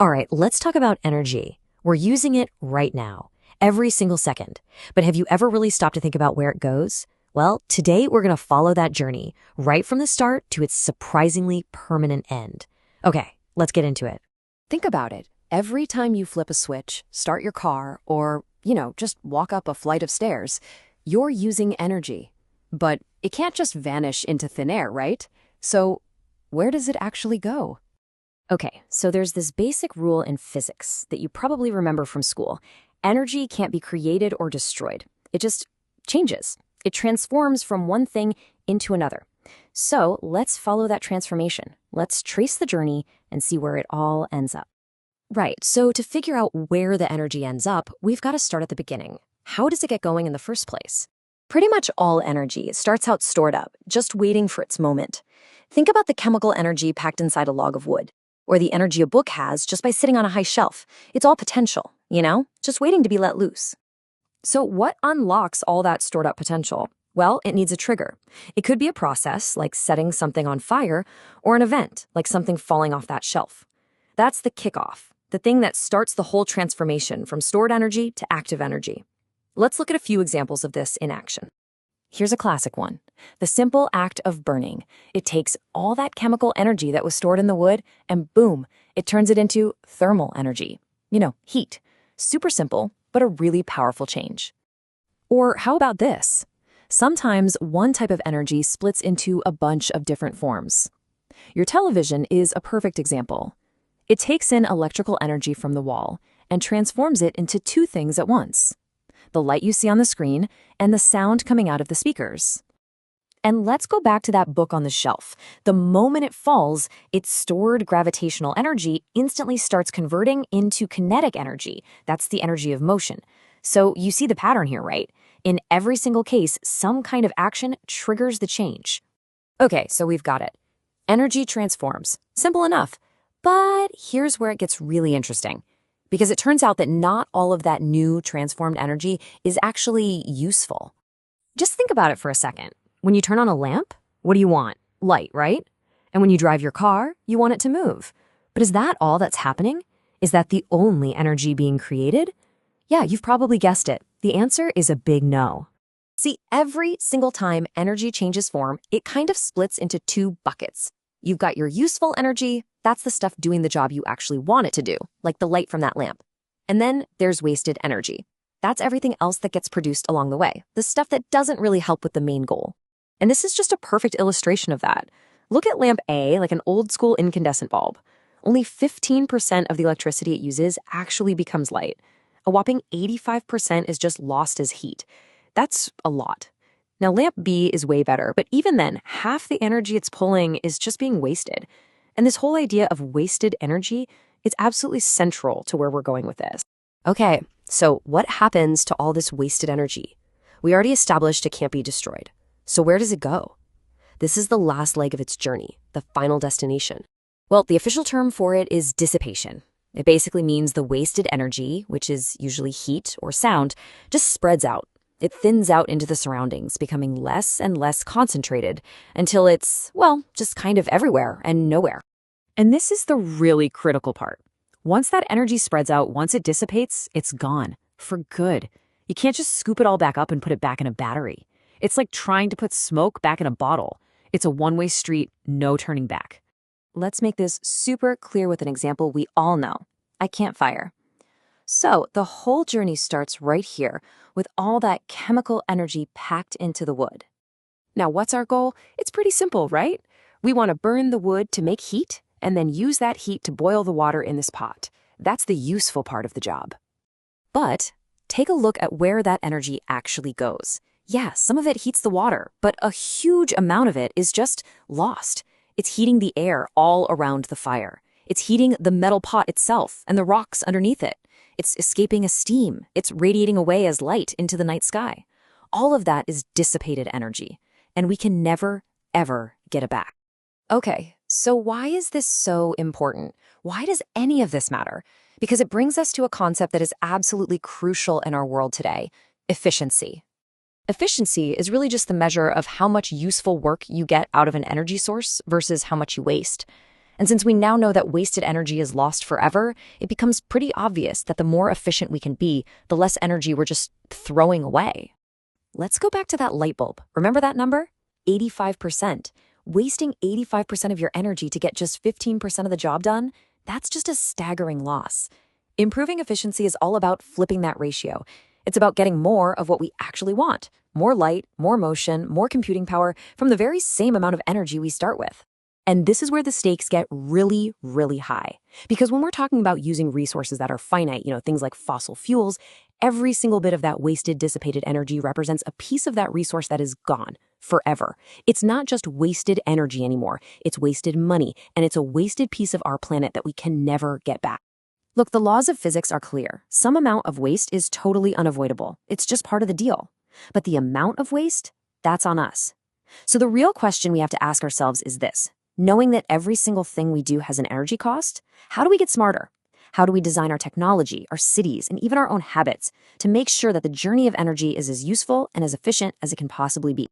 All right, let's talk about energy. We're using it right now, every single second. But have you ever really stopped to think about where it goes? Well, today we're going to follow that journey right from the start to its surprisingly permanent end. Okay, let's get into it. Think about it. Every time you flip a switch, start your car, or, just walk up a flight of stairs, you're using energy. But it can't just vanish into thin air, right? So, where does it actually go? Okay, so there's this basic rule in physics that you probably remember from school. Energy can't be created or destroyed. It just changes. It transforms from one thing into another. So let's follow that transformation. Let's trace the journey and see where it all ends up. Right, so to figure out where the energy ends up, we've got to start at the beginning. How does it get going in the first place? Pretty much all energy starts out stored up, just waiting for its moment. Think about the chemical energy packed inside a log of wood, or the energy a book has just by sitting on a high shelf. It's all potential, just waiting to be let loose. So what unlocks all that stored up potential? Well, it needs a trigger. It could be a process, like setting something on fire, or an event, like something falling off that shelf. That's the kickoff, the thing that starts the whole transformation from stored energy to active energy. Let's look at a few examples of this in action. Here's a classic one. The simple act of burning. It takes all that chemical energy that was stored in the wood, and boom, it turns it into thermal energy. Heat. Super simple, but a really powerful change. Or how about this? Sometimes one type of energy splits into a bunch of different forms. Your television is a perfect example. It takes in electrical energy from the wall and transforms it into two things at once: the light you see on the screen and the sound coming out of the speakers. And let's go back to that book on the shelf. The moment it falls, its stored gravitational energy instantly starts converting into kinetic energy. That's the energy of motion. So you see the pattern here, right? In every single case, some kind of action triggers the change. Okay, so we've got it. Energy transforms. Simple enough. But here's where it gets really interesting. Because it turns out that not all of that new transformed energy is actually useful. Just think about it for a second. When you turn on a lamp, what do you want? Light, right? And when you drive your car, you want it to move. But is that all that's happening? Is that the only energy being created? Yeah, you've probably guessed it. The answer is a big no. See, every single time energy changes form, it kind of splits into two buckets. You've got your useful energy. That's the stuff doing the job you actually want it to do, like the light from that lamp. And then there's wasted energy. That's everything else that gets produced along the way, the stuff that doesn't really help with the main goal. And this is just a perfect illustration of that. Look at lamp A, like an old school incandescent bulb. Only 15% of the electricity it uses actually becomes light. A whopping 85% is just lost as heat. That's a lot. Now, lamp B is way better, but even then, half the energy it's pulling is just being wasted. And this whole idea of wasted energy is absolutely central to where we're going with this. Okay, so what happens to all this wasted energy? We already established it can't be destroyed. So where does it go? This is the last leg of its journey, the final destination. Well, the official term for it is dissipation. It basically means the wasted energy, which is usually heat or sound, just spreads out. It thins out into the surroundings, becoming less and less concentrated until it's, just kind of everywhere and nowhere. And this is the really critical part. Once that energy spreads out, once it dissipates, it's gone for good. You can't just scoop it all back up and put it back in a battery. It's like trying to put smoke back in a bottle. It's a one-way street, no turning back. Let's make this super clear with an example we all know: a campfire. So the whole journey starts right here with all that chemical energy packed into the wood. Now, what's our goal? It's pretty simple, right? We want to burn the wood to make heat and then use that heat to boil the water in this pot. That's the useful part of the job. But take a look at where that energy actually goes. Yeah, some of it heats the water, but a huge amount of it is just lost. It's heating the air all around the fire. It's heating the metal pot itself and the rocks underneath it. It's escaping as steam. It's radiating away as light into the night sky. All of that is dissipated energy, and we can never, ever get it back. Okay, so why is this so important? Why does any of this matter? Because it brings us to a concept that is absolutely crucial in our world today: efficiency. Efficiency is really just the measure of how much useful work you get out of an energy source versus how much you waste. And since we now know that wasted energy is lost forever, it becomes pretty obvious that the more efficient we can be, the less energy we're just throwing away. Let's go back to that light bulb. Remember that number? 85%. Wasting 85% of your energy to get just 15% of the job done? That's just a staggering loss. Improving efficiency is all about flipping that ratio. It's about getting more of what we actually want. More light, more motion, more computing power from the very same amount of energy we start with. And this is where the stakes get really, really high. Because when we're talking about using resources that are finite, things like fossil fuels, every single bit of that wasted, dissipated energy represents a piece of that resource that is gone forever. It's not just wasted energy anymore. It's wasted money, and it's a wasted piece of our planet that we can never get back. Look, the laws of physics are clear. Some amount of waste is totally unavoidable. It's just part of the deal. But the amount of waste, that's on us. So the real question we have to ask ourselves is this. Knowing that every single thing we do has an energy cost, how do we get smarter? How do we design our technology, our cities, and even our own habits to make sure that the journey of energy is as useful and as efficient as it can possibly be?